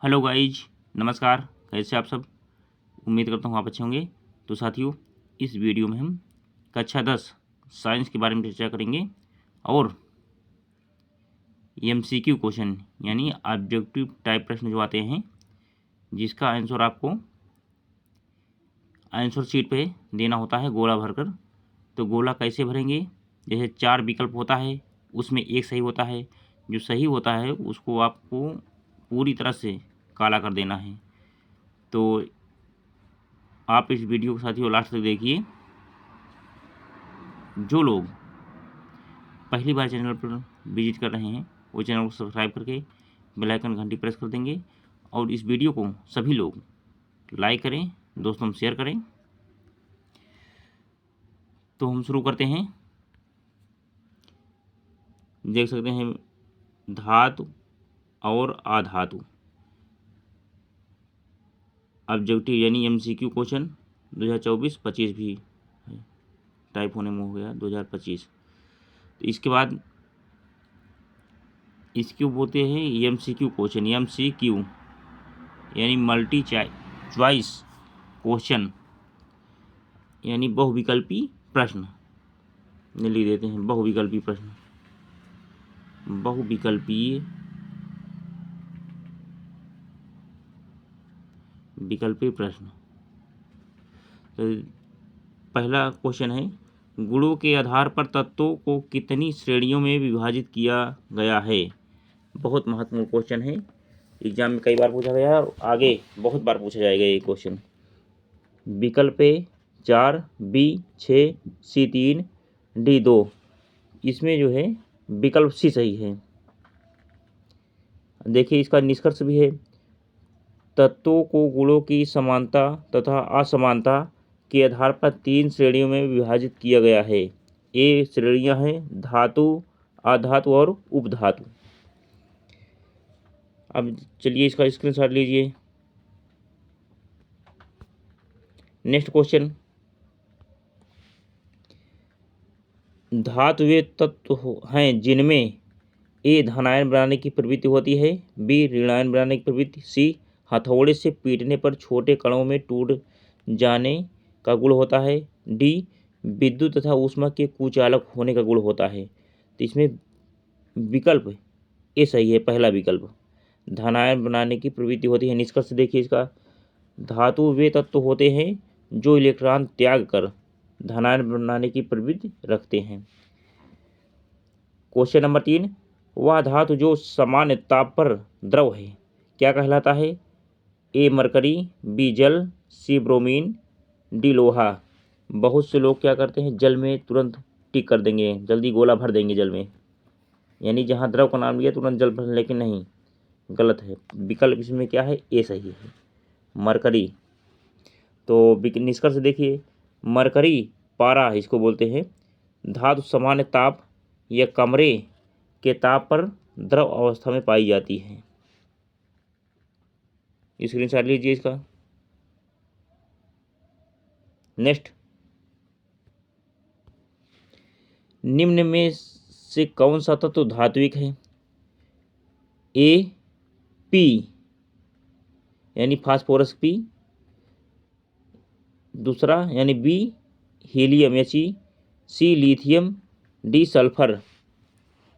Hello guys, नमस्कार। कैसे आप सब? उम्मीद करता हूँ आप अच्छे होंगे। तो साथियों, इस वीडियो में हम कक्षा 10 साइंस के बारे में चर्चा करेंगे और एमसीक्यू क्वेश्चन यानी ऑब्जेक्टिव टाइप प्रश्न जो आते हैं, जिसका आंसर आपको आंसर शीट पे देना होता है गोला भरकर। तो गोला कैसे भरेंगे? जैसे 4 विकल्प होता है, उसमें एक सही होता है। जो सही होता है उसको आपको पूरी तरह से काला कर देना है। तो आप इस वीडियो को साथियों लास्ट तक देखिए। जो लोग पहली बार चैनल पर विजिट कर रहे हैं वो चैनल को सब्सक्राइब करके बेल आइकन घंटी प्रेस कर देंगे और इस वीडियो को सभी लोग लाइक करें, दोस्तों में शेयर करें। तो हम शुरू करते हैं। देख सकते हैं धातु और अधातु ऑब्जेक्टिव यानी एमसीक्यू क्वेश्चन 2024-25 भी है। टाइप होने में हो गया 2025। तो इसके बाद इसको बोलते हैं एमसीक्यू क्वेश्चन। एमसीक्यू यानी मल्टी चॉइस क्वेश्चन यानी बहुविकल्पी प्रश्न लिख देते हैं। बहुविकल्पी प्रश्न, बहुविकल्पीय विकल्पी प्रश्न। तो पहला क्वेश्चन है, गुणों के आधार पर तत्वों को कितनी श्रेणियों में विभाजित किया गया है? बहुत महत्वपूर्ण क्वेश्चन है। एग्जाम में कई बार पूछा गया है और आगे बहुत बार पूछा जाएगा ये क्वेश्चन। विकल्प ए 4, बी 6, सी 3, डी 2। इसमें जो है विकल्प सी सही है। देखिए इसका निष्कर्ष भी है, तत्वों को गुणों की समानता तथा असमानता के आधार पर 3 श्रेणियों में विभाजित किया गया है। ये श्रेणियां हैं धातु, अधातु और उपधातु। अब चलिए इसका स्क्रीनशॉट लीजिए। नेक्स्ट क्वेश्चन, धातु वे तत्व हैं जिनमें ए धनायन बनाने की प्रवृत्ति होती है, बी ऋणायन बनाने की प्रवृत्ति, सी हथौड़े से पीटने पर छोटे कणों में टूट जाने का गुण होता है, डी विद्युत तथा ऊष्मा के कुचालक होने का गुण होता है। तो इसमें विकल्प ए सही है, पहला विकल्प। धनायन बनाने की प्रवृत्ति होती है। निष्कर्ष देखिए इसका, धातु वे तत्व होते हैं जो इलेक्ट्रॉन त्याग कर धनायन बनाने की प्रवृत्ति रखते हैं। क्वेश्चन नंबर 3, वह धातु जो सामान्य ताप पर द्रव है क्या कहलाता है? ए मरकरी, बी जल, सी ब्रोमीन, डी लोहा। बहुत से लोग क्या करते हैं, जल में तुरंत टिक कर देंगे, जल्दी गोला भर देंगे जल में, यानी जहाँ द्रव का नाम लिया तुरंत जल भर, लेकिन नहीं, गलत है। विकल्प इसमें क्या है, ए सही है, मरकरी। तो निष्कर्ष देखिए, मरकरी पारा इसको बोलते हैं, धातु सामान्य ताप या कमरे के ताप पर द्रव अवस्था में पाई जाती है। स्क्रीनशॉट लीजिए इसका। नेक्स्ट, निम्न में से कौन सा तत्व धात्विक है? ए पी यानी फास्फोरस पी, दूसरा यानी B helium He, C lithium, D sulphur.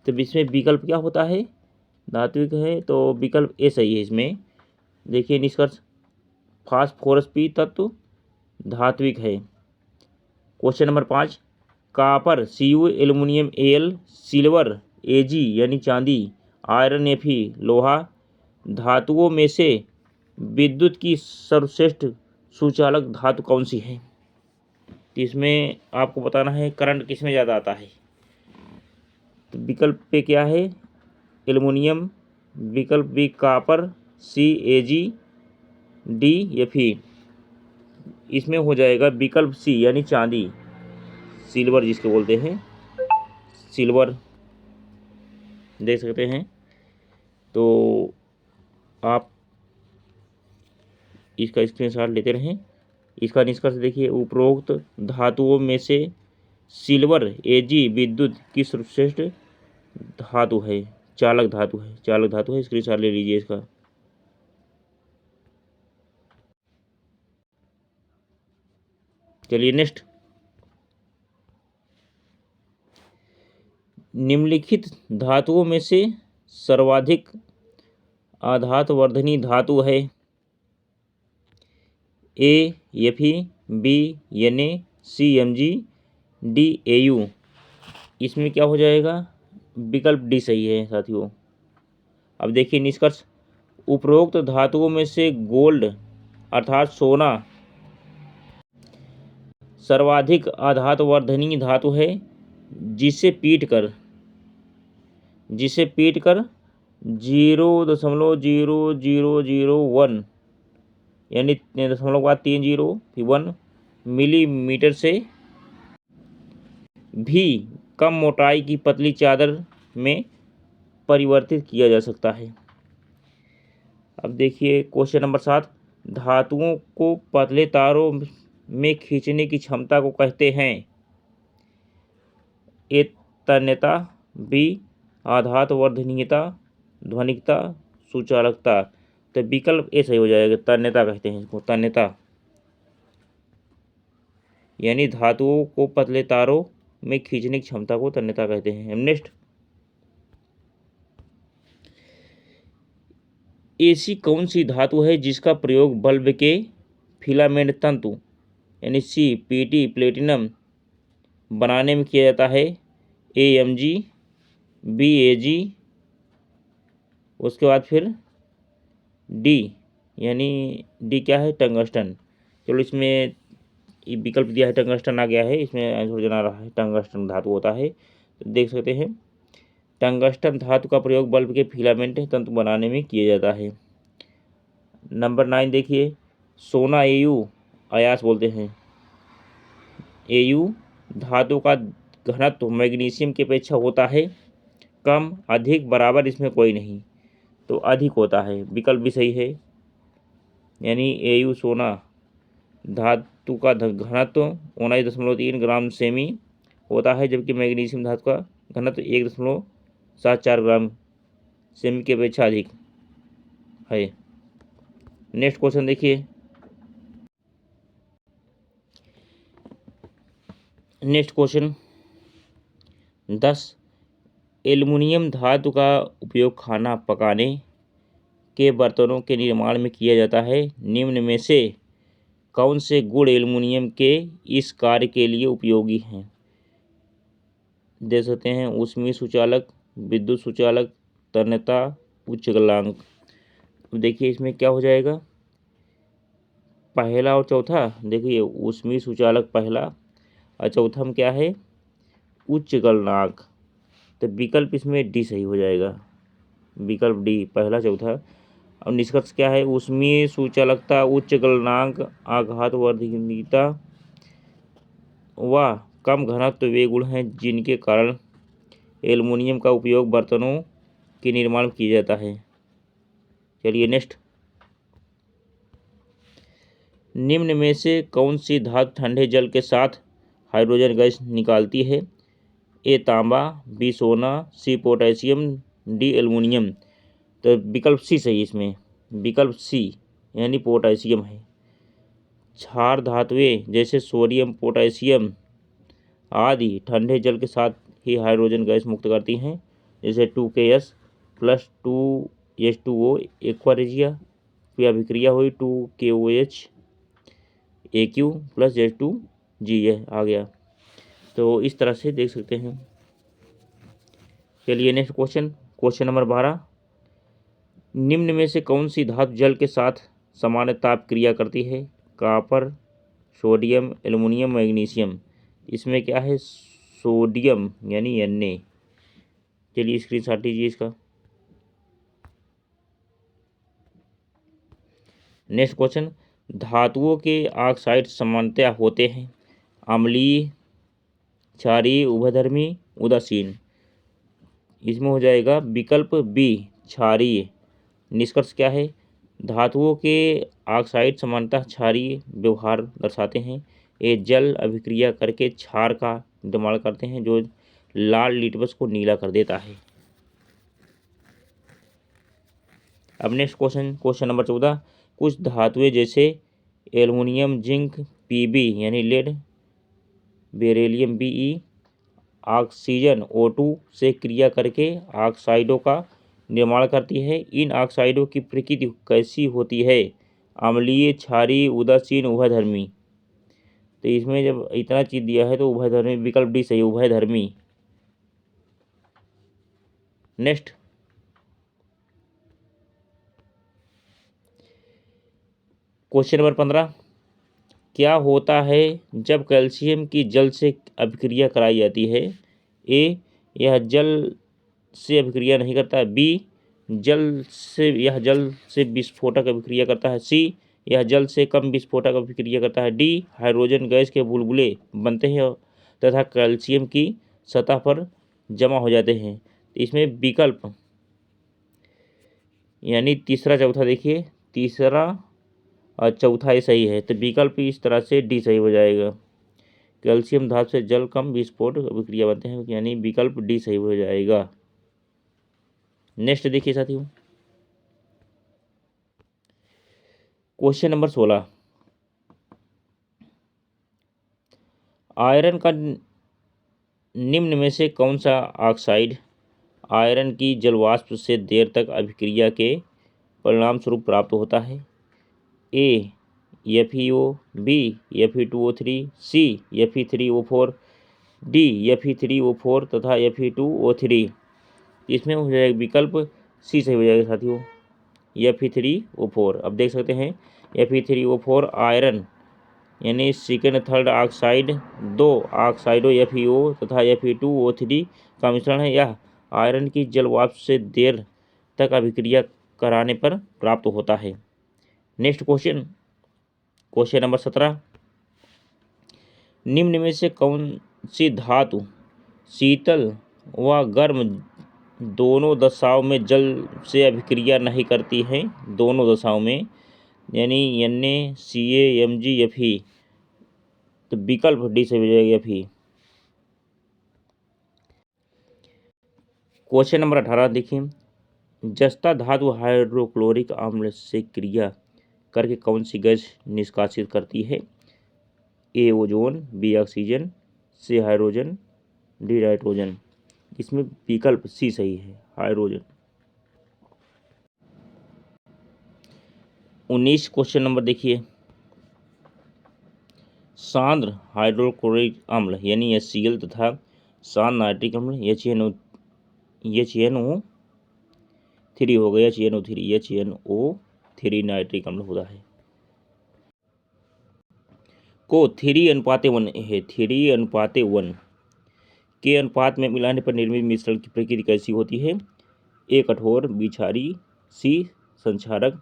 तो इसमें विकल्प क्या होता है, धात्विक है, तो विकल्प ए सही है इसमें। देखिए निष्कर्ष, फास्फोरस पी तत्व धात्विक है। Question number 5, copper Cu, aluminium Al, silver Ag यानी चांदी, आयरन Fe लोहा, धातुओं में से विद्युत की सर्वश्रेष्ठ सुचालक धातु कौन सी है? तो इसमें आपको बताना है करंट किस में ज़्यादा आता है। तो विकल्प पे क्या है, एल्युमिनियम, विकल्प बी कापर, सी Ag, डी Fe। इसमें हो जाएगा विकल्प सी यानी चांदी, सिल्वर जिसके बोलते हैं, सिल्वर। देख सकते हैं। तो आप इसका स्क्रीनशॉट लेते रहें। इसका निष्कर्ष देखिए, उपरोक्त धातुओं में से सिल्वर Ag विद्युत की सर्वश्रेष्ठ धातु है, चालक धातु है, चालक धातु है। स्क्रीनशॉट ले लीजिए इसका। चलिए नेक्स्ट, निम्नलिखित धातुओं में से सर्वाधिक आघातवर्धनी धातु है। ए Fe, बी Na, सी Mg, डी Au। इसमें क्या हो जाएगा, विकल्प डी सही है साथियों। अब देखिए निष्कर्ष, उपरोक्त धातुओं में से गोल्ड अर्थात सोना सर्वाधिक आघातवर्धनी धातु है, जिसे पीटकर 0.0001 यानी 0.30 मिलीमीटर से भी कम मोटाई की पतली चादर में परिवर्तित किया जा सकता है। अब देखिए क्वेश्चन नंबर 7, धातुओं को पतले तारों में खींचने की क्षमता को कहते हैं। ए तन्यता, बी आघातवर्धनीयता, ध्वनिकता, सुचालकता। तो विकल्प ए सही हो जाएगा, तन्यता कहते हैं इसको, तन्यता। यानी धातुओं को पतले तारों में खींचने की क्षमता को तन्यता कहते हैं। नेक्स्ट, ऐसी कौन सी धातु है जिसका प्रयोग बल्ब के फिलामेंट तंतु यानी सी पीटी प्लेटिनम बनाने में किया जाता है। Ag, Bag, उसके बाद फिर डी यानी डी क्या है, टंगस्टन। चलो इसमें विकल्प दिया है टंगस्टन आ गया है, इसमें आंसर जना रहा है टंगस्टन धातु होता है। तो देख सकते हैं टंगस्टन धातु का प्रयोग बल्ब के फिलामेंट तंतु बनाने में किया जाता है। नंबर 9 देखिए, सोना Au अयास बोलते हैं। Au धातु का घनत्व मैग्नीशियम की अपेक्षा होता है कम, अधिक, बराबर, इसमें कोई नहीं, तो अधिक होता है। विकल्प भी सही है, यानी Au सोना धातु का घनत्व 19.3 ग्राम सेमी होता है, जबकि मैग्नीशियम धातु का घनत्व 1.74 ग्राम सेमी की अपेक्षा अधिक है। नेक्स्ट क्वेश्चन देखिए, नेक्स्ट क्वेश्चन 10, एल्युमिनियम धातु का उपयोग खाना पकाने के बर्तनों के निर्माण में किया जाता है। निम्न में से कौन से गुण एल्युमिनियम के इस कार्य के लिए उपयोगी हैं। दे सकते हैं ऊष्मीय सुचालक, विद्युत सुचालक, तन्यता, उच्च गलनांक। देखिए इसमें क्या हो जाएगा, पहला और चौथा। देखिए ऊष्मीय सुचालक पहला और चौथा में क्या है, उच्च गलनांक। तो विकल्प इसमें डी सही हो जाएगा, विकल्प डी पहला चौथा। अब निष्कर्ष क्या है, ऊष्मीय सुचालकता, उच्च गलनांक, आघातवर्धनीयता व कम घनत्व वे गुण हैं जिनके कारण एल्युमिनियम का उपयोग बर्तनों के निर्माण में किया जाता है। चलिए नेक्स्ट, निम्न में से कौन सी धातु ठंडे जल के साथ हाइड्रोजन गैस निकालती है। ए तांबा, बी सोना, सी पोटेशियम, डी एल्युमिनियम। तो विकल्प सी सही, इसमें विकल्प सी यानी पोटेशियम है। क्षार धातुएं जैसे सोडियम, पोटेशियम आदि ठंडे जल के साथ ही हाइड्रोजन गैस मुक्त करती हैं, जैसे 2K प्लस 2H2O एक्वा अभिक्रिया हुई 2KOH AQ प्लस H2G, यह आ गया। तो इस तरह से देख सकते हैं। चलिए नेक्स्ट क्वेश्चन, क्वेश्चन नंबर 12, निम्न में से कौन सी धातु जल के साथ सामान्य ताप क्रिया करती है। Copper, sodium, aluminium, magnesium. इसमें क्या है, सोडियम यानी Na। चलिए स्क्रीनशॉट लीजिए इसका। नेक्स्ट क्वेश्चन, धातुओं के ऑक्साइड सामान्यतः होते हैं अम्लीय, क्षारीय, उभयधर्मी, उदासीन। इसमें हो जाएगा विकल्प बी क्षारीय। निष्कर्ष क्या है, धातुओं के ऑक्साइड सामान्यतः क्षारीय व्यवहार दर्शाते हैं। ये जल अभिक्रिया करके क्षार का निर्माण करते हैं जो लाल लिटमस को नीला कर देता है। अब नेक्स्ट क्वेश्चन, क्वेश्चन नंबर 14, कुछ धातुएं जैसे एल्युमिनियम, जिंक, Pb यानी lead, beryllium Be oxygen O2 से क्रिया करके ऑक्साइडों का निर्माण करती है। इन ऑक्साइडों की प्रकृति कैसी होती है? अम्लीय, क्षारीय, उदासीन, उभयधर्मी। तो इसमें जब इतना चीज दिया है तो उभयधर्मी, विकल्प डी सही, उभयधर्मी। नेक्स्ट, क्वेश्चन नंबर 15, क्या होता है जब कैल्शियम की जल से अभिक्रिया कराई जाती है? ए, यह जल से अभिक्रिया नहीं करता। बी, यह जल से विस्फोटक अभिक्रिया करता है। सी, यह जल से कम विस्फोटक अभिक्रिया करता है। डी, हाइड्रोजन गैस के बुलबुले बनते हैं तथा कैल्शियम की सतह पर जमा हो जाते हैं। इसमें विकल्प यानी तीसरा चौथा, देखिए तीसरा और चौथा ये सही है। तो विकल्प इस तरह से डी सही हो जाएगा। कैल्शियम धातु से जल कम विस्फोट अभिक्रिया बनते हैं, यानी विकल्प डी सही हो जाएगा। नेक्स्ट देखिए साथियों, क्वेश्चन नंबर 16, आयरन का निम्न में से कौन सा ऑक्साइड आयरन की जलवाष्प से देर तक अभिक्रिया के परिणाम स्वरूप प्राप्त होता है? ए, FeO, बी, Fe2O3, सी, Fe3O4, डी, Fe3O4 तथा Fe2O3। इसमें हो जाएगा विकल्प सी सही हो जाएगा साथियों, Fe3O4। अब देख सकते हैं Fe3O4 आयरन यानी सेकेंड थर्ड ऑक्साइड, दो ऑक्साइडो FeO तथा Fe2O3 का मिश्रण है। यह आयरन की जलवाष्प से देर तक अभिक्रिया कराने पर प्राप्त होता है। नेक्स्ट क्वेश्चन, क्वेश्चन नंबर 17, निम्न में से कौन सी धातु शीतल व गर्म दोनों दशाओं में जल से अभिक्रिया नहीं करती है? दोनों दशाओं में, यानी Na, Ca, Mg, Fe। तो विकल्प डी से हो जाएगा Fe। क्वेश्चन नंबर 18 देखिए, जस्ता धातु हाइड्रोक्लोरिक अम्ल से क्रिया करके कौन सी गैस निष्कासित करती है? ए, ओजोन, बी, ऑक्सीजन, सी, हाइड्रोजन, डी, नाइट्रोजन। इसमें विकल्प सी सही है, हाइड्रोजन। 19 क्वेश्चन नंबर देखिए, सांद्र हाइड्रोक्लोरिक अम्ल यानी HCl तथा सांद्र नाइट्रिक अम्ल HNO3 हो गया, HNO3 नाइट्रिक अम्ल होता है, को 3:1 है। 3:1 के अनुपात में मिलाने पर निर्मित मिश्रण की प्रकृति कैसी होती है? ए, कठोर, बी, क्षारीय, सी, संक्षारक,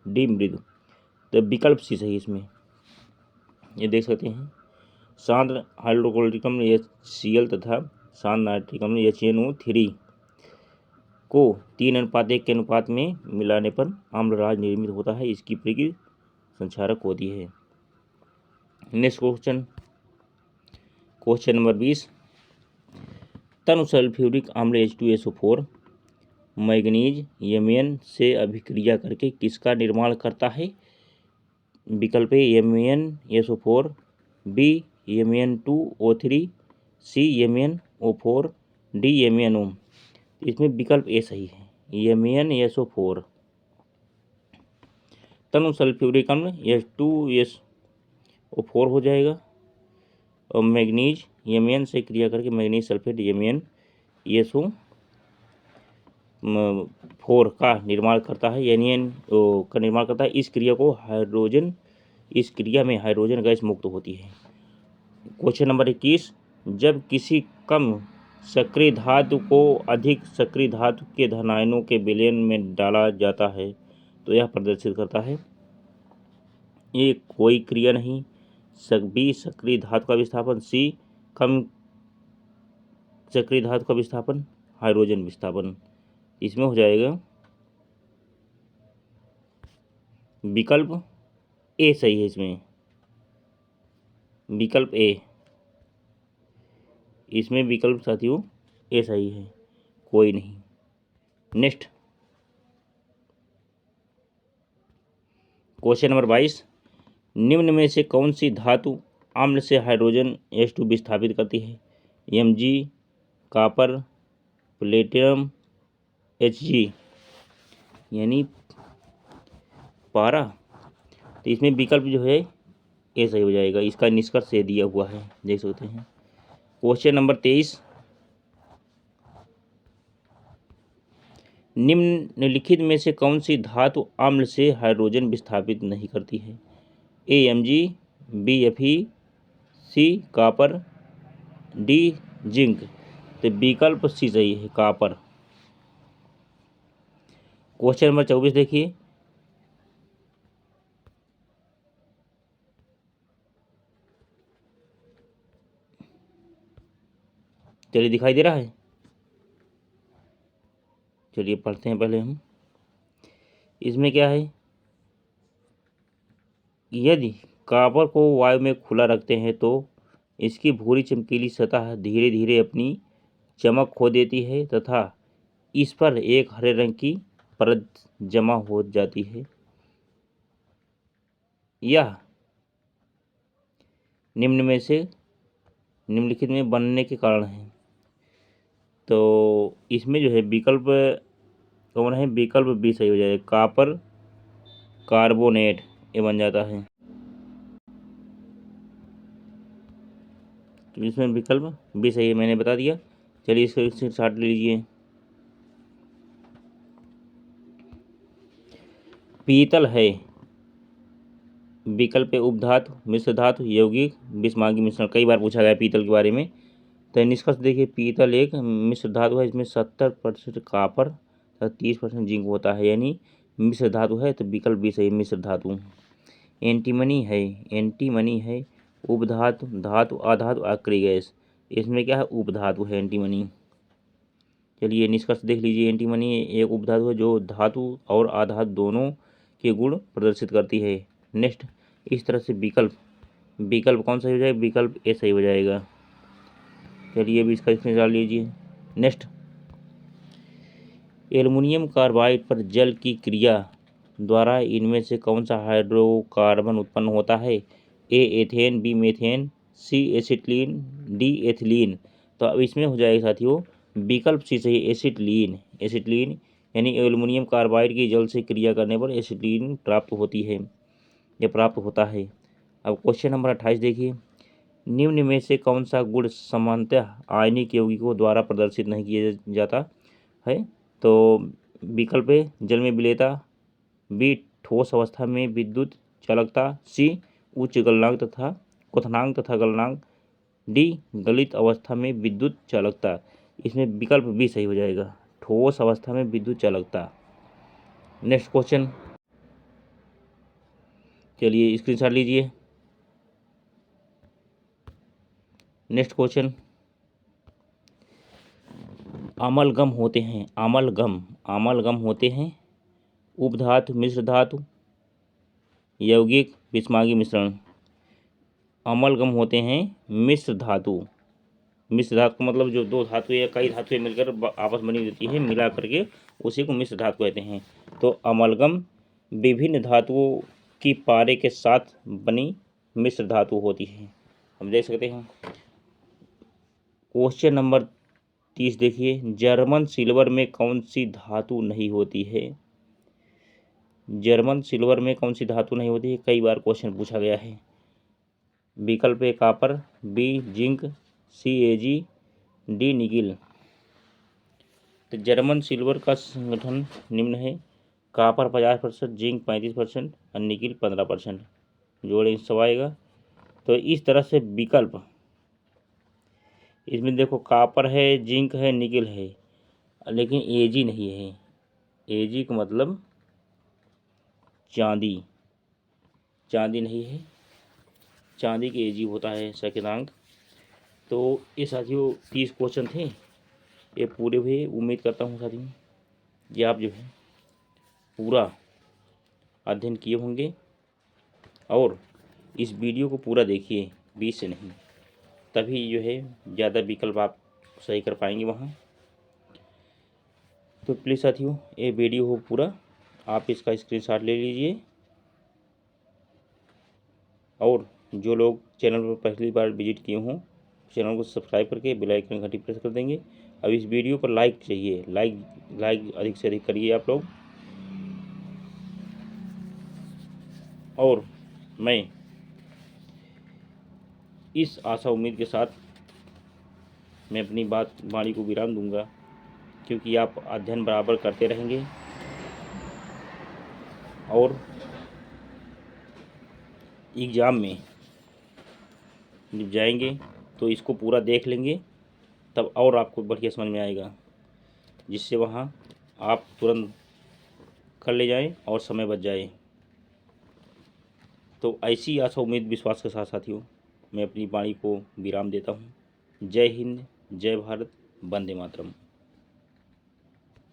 डी, मृदु। तो विकल्प सी सही इसमें। ये देख सकते हैं सांद्र हाइड्रोक्लोरिक अम्ल HCl तथा सांद्र नाइट्रिक अम्ल HNO3 को 3:1 के अनुपात में मिलाने पर आम्लराज निर्मित होता है। इसकी प्रकृति संक्षारक होती है। नेक्स्ट क्वेश्चन, क्वेश्चन नंबर 20, तनु सल्फ्यूरिक अम्ल H2SO4 मैग्नीज Mn से अभिक्रिया करके किसका निर्माण करता है? विकल्प ए, MnSO4, बी, Mn2O3, सी, MnO4, डी, MnO। इसमें विकल्प ए सही है, MnSO4। तनु सल्फ्यूरिक अम्ल H2SO4 हो जाएगा और मैग्नीज Mn से क्रिया करके मैग्नीज सल्फेट MnSO4 का निर्माण करता है, N का निर्माण करता है। इस क्रिया में हाइड्रोजन गैस मुक्त होती है। क्वेश्चन नंबर 21, जब किसी कम सक्रिय धातु को अधिक सक्रिय धातु के धनायनों के विलयन में डाला जाता है तो यह प्रदर्शित करता है? ये कोई क्रिया नहीं, बी, सक्रिय धातु का विस्थापन, सी, कम सक्रिय धातु का विस्थापन, हाइड्रोजन विस्थापन। इसमें हो जाएगा विकल्प ए सही है। इसमें विकल्प ए, इसमें विकल्प साथियों ए सही है, कोई नहीं। नेक्स्ट क्वेश्चन नंबर 22, निम्न में से कौन सी धातु अम्ल से हाइड्रोजन H2 विस्थापित करती है? Mg, कॉपर, प्लेटिनम, Hg यानी पारा। तो इसमें विकल्प जो है ये सही हो जाएगा। इसका निष्कर्ष ये दिया हुआ है, देख सकते हैं। क्वेश्चन नंबर 23, निम्नलिखित में से कौन सी धातु अम्ल से हाइड्रोजन विस्थापित नहीं करती है? Mg, B Fe, C copper, D zinc. तो विकल्प सी सही है, कॉपर। क्वेश्चन नंबर 24 देखिए, चलिए दिखाई दे रहा है, चलिए पढ़ते हैं पहले हम। इसमें क्या है, यदि कॉपर को वायु में खुला रखते हैं तो इसकी भूरी चमकीली सतह धीरे धीरे अपनी चमक खो देती है तथा इस पर एक हरे रंग की परत जमा हो जाती है। यह निम्नलिखित में बनने के कारण है। तो इसमें जो है विकल्प कौन है? विकल्प बी सही हो जाएगा, कॉपर कार्बोनेट, ये बन जाता है। तो इसमें विकल्प बी सही है, मैंने बता दिया। चलिए इसको स्क्रीनशॉट ले लीजिए। पीतल है, विकल्प उपधातु, मिश्र धातु, यौगिक, बिस्मार्की मिश्रण। कई बार पूछा गया पीतल के बारे में। तो निष्कर्ष देखिए, पीतल एक मिश्र धातु है, इसमें 70% कॉपर तथा 30% जिंक होता है, यानी मिश्र धातु है। तो विकल्प भी सही, मिश्र धातु। एंटीमनी है उपधातु, धातु, अधातु, अक्रिय गैस। इसमें क्या है? उपधातु है एंटीमनी। चलिए निष्कर्ष देख लीजिए, एंटीमनी एक उपधातु है जो धातु और अधातु दोनों के गुण प्रदर्शित करती है। नेक्स्ट, इस तरह से विकल्प कौन सा हो जाएगा? विकल्प ए सही हो जाएगा। चलिए अभी इसका स्क्रीनशॉट लीजिए। नेक्स्ट, एल्युमिनियम कार्बाइड पर जल की क्रिया द्वारा इनमें से कौन सा हाइड्रोकार्बन उत्पन्न होता है? ए एथेन, बी मीथेन, सी एसिटिलीन, डी एथिलीन। तो अब इसमें हो जाएगा साथियों विकल्प सी सही, एसिटिलीन यानी एल्युमिनियम कार्बाइड की जल से क्रिया करने पर एसिटिलीन प्राप्त होती है, यह प्राप्त होता है। अब क्वेश्चन नंबर 28 देखिए, निम्न में से कौन सा गुण सामान्यतः आयनिक यौगिकों द्वारा प्रदर्शित नहीं किया जाता है? तो विकल्प है जल में विलेयता, बी ठोस अवस्था में विद्युत चालकता, सी उच्च गलनांक तथा क्वथनांक तथा गलनांक, डी गलित अवस्था में विद्युत चालकता। इसमें विकल्प बी सही हो जाएगा, ठोस अवस्था में विद्युत चालकता। नेक्स्ट क्वेश्चन, चलिए स्क्रीनशॉट लीजिए। नेक्स्ट क्वेश्चन, अमलगम होते हैं उपधातु, मिश्र धातु, यौगिक, बिस्मार्की मिश्रण। अमलगम होते हैं मिश्र धातु का मतलब जो दो धातु या कई धातुएं मिलकर आपस बनी होती है, मिला करके उसी को मिश्र धातु कहते हैं। तो अमलगम विभिन्न धातुओं की पारे के साथ बनी मिश्र धातु होती है, हम देख सकते हैं। क्वेश्चन नंबर 30 देखिए, जर्मन सिल्वर में कौन सी धातु नहीं होती है? जर्मन सिल्वर में कौन सी धातु नहीं होती है? कई बार क्वेश्चन पूछा गया है। विकल्प ए कॉपर, बी जिंक, सी एजी, डी निकिल। तो जर्मन सिल्वर का संगठन निम्न है, कॉपर 50%, जिंक 35% और निकिल 15%। जोड़े सब आएगा। तो इस तरह से विकल्प इसमें देखो, कॉपर है, जिंक है, निकिल है, लेकिन एजी नहीं है। एजी का मतलब चांदी नहीं है, चांदी के एजी होता है सकेतांक। तो ये साथियों 30 क्वेश्चन थे, ये पूरे हुए। उम्मीद करता हूँ साथियों ये आप जो है पूरा अध्ययन किए होंगे और इस वीडियो को पूरा देखिए, बीच से नहीं, तभी जो है ज़्यादा विकल्प आप सही कर पाएंगे वहाँ। तो प्लीज़ साथियों ये वीडियो हो पूरा, आप इसका स्क्रीनशॉट ले लीजिए और जो लोग चैनल पर पहली बार विजिट किए हों, चैनल को सब्सक्राइब करके बेल आइकन घंटी प्रेस कर देंगे। अब इस वीडियो पर लाइक चाहिए, लाइक अधिक से अधिक करिए आप लोग। और मैं इस आशा उम्मीद के साथ मैं अपनी वाणी को विराम दूंगा, क्योंकि आप अध्ययन बराबर करते रहेंगे और एग्ज़ाम में जब जाएंगे तो इसको पूरा देख लेंगे, तब और आपको बढ़िया समझ में आएगा, जिससे वहाँ आप तुरंत कर ले जाएं और समय बच जाए। तो ऐसी आशा उम्मीद विश्वास के साथ साथियों मैं अपनी वाणी को विराम देता हूँ। जय हिंद, जय भारत, वंदे मातरम।